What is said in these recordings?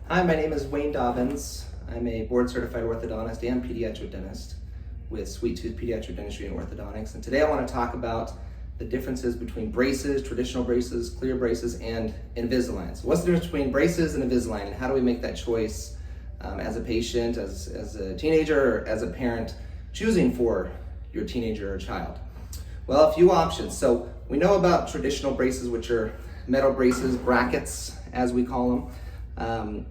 Hi, my name is Wayne Dobbins. I'm a board-certified orthodontist and pediatric dentist with Sweet Tooth Pediatric Dentistry and Orthodontics. And today I want to talk about the differences between braces, traditional braces, clear braces, and Invisalign. So what's the difference between braces and Invisalign, and how do we make that choice as a patient, as a teenager, or as a parent choosing for your teenager or child? Well, a few options. So we know about traditional braces, which are metal braces, brackets, as we call them.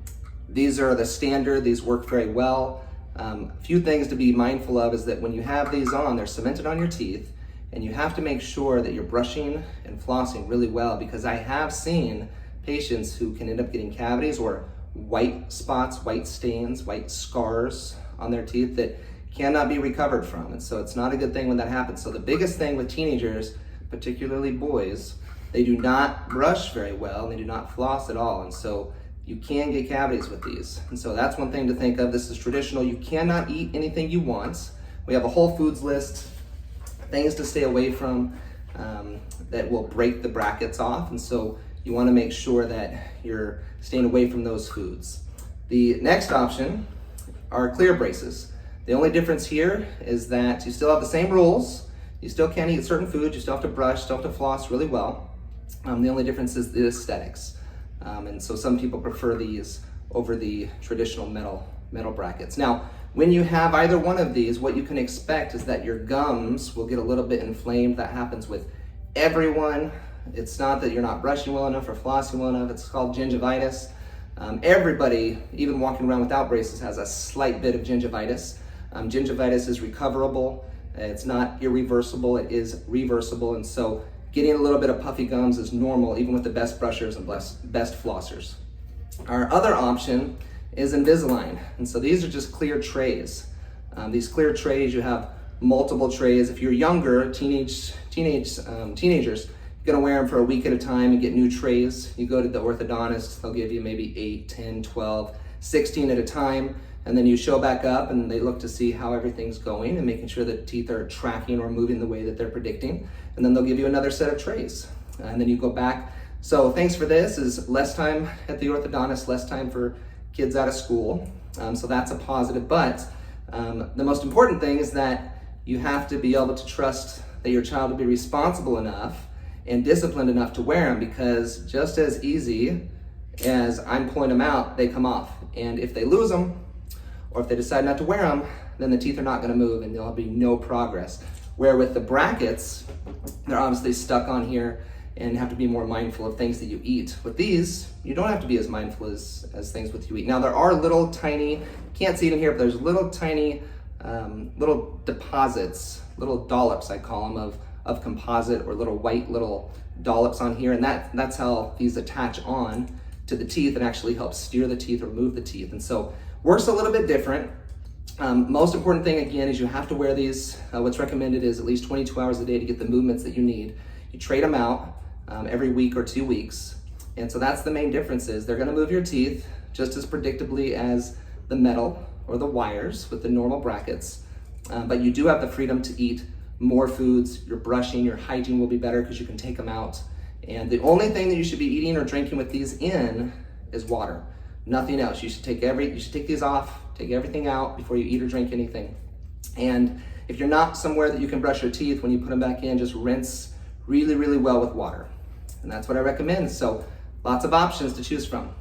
These are the standard, these work very well. A few things to be mindful of is that when you have these on, they're cemented on your teeth, and you have to make sure that you're brushing and flossing really well, because I have seen patients who can end up getting cavities or white spots, white stains, white scars on their teeth that cannot be recovered from. And so it's not a good thing when that happens. So the biggest thing with teenagers, particularly boys, they do not brush very well, and they do not floss at all. And so you can get cavities with these. And so that's one thing to think of. This is traditional. You cannot eat anything you want. We have a whole foods list, things to stay away from that will break the brackets off. And so you want to make sure that you're staying away from those foods. The next option are clear braces. The only difference here is that you still have the same rules. You still can't eat certain foods. You still have to brush, still have to floss really well. The only difference is the aesthetics. And so some people prefer these over the traditional metal brackets. Now, when you have either one of these, what you can expect is that your gums will get a little bit inflamed. That happens with everyone. It's not that you're not brushing well enough or flossing well enough. It's called gingivitis. Everybody, even walking around without braces, has a slight bit of gingivitis. Gingivitis is recoverable. It's not irreversible, it is reversible. And so getting a little bit of puffy gums is normal, even with the best brushers and best flossers. Our other option is Invisalign. And so these are just clear trays. These clear trays, you have multiple trays. If you're younger, teenagers, you're gonna wear them for a week at a time and get new trays. You go to the orthodontist, they'll give you maybe 8, 10, 12, 16 at a time. And then you show back up and they look to see how everything's going and making sure that teeth are tracking or moving the way that they're predicting. And then they'll give you another set of trays. And then you go back. So thanks for this is less time at the orthodontist, less time for kids out of school. So that's a positive. But the most important thing is that you have to be able to trust that your child will be responsible enough and disciplined enough to wear them, because just as easy as I'm pulling them out, they come off. And if they lose them, or if they decide not to wear them, then the teeth are not gonna move and there'll be no progress. Where with the brackets, they're obviously stuck on here and have to be more mindful of things that you eat. With these, you don't have to be as mindful as things with you eat. Now there are little tiny, can't see it in here, but there's little tiny, little deposits, little dollops I call them, of composite, or little white little dollops on here. And that's how these attach on to the teeth and actually help steer the teeth or move the teeth. And so works a little bit different. Most important thing again is you have to wear these. What's recommended is at least 22 hours a day to get the movements that you need. You trade them out every week or 2 weeks. And so that's the main difference is they're gonna move your teeth just as predictably as the metal or the wires with the normal brackets. But you do have the freedom to eat more foods. Your brushing, your hygiene will be better because you can take them out. And the only thing that you should be eating or drinking with these in is water. Nothing else. You should take these off, take everything out before you eat or drink anything. And if you're not somewhere that you can brush your teeth, when you put them back in, just rinse really, really well with water. And that's what I recommend. So lots of options to choose from.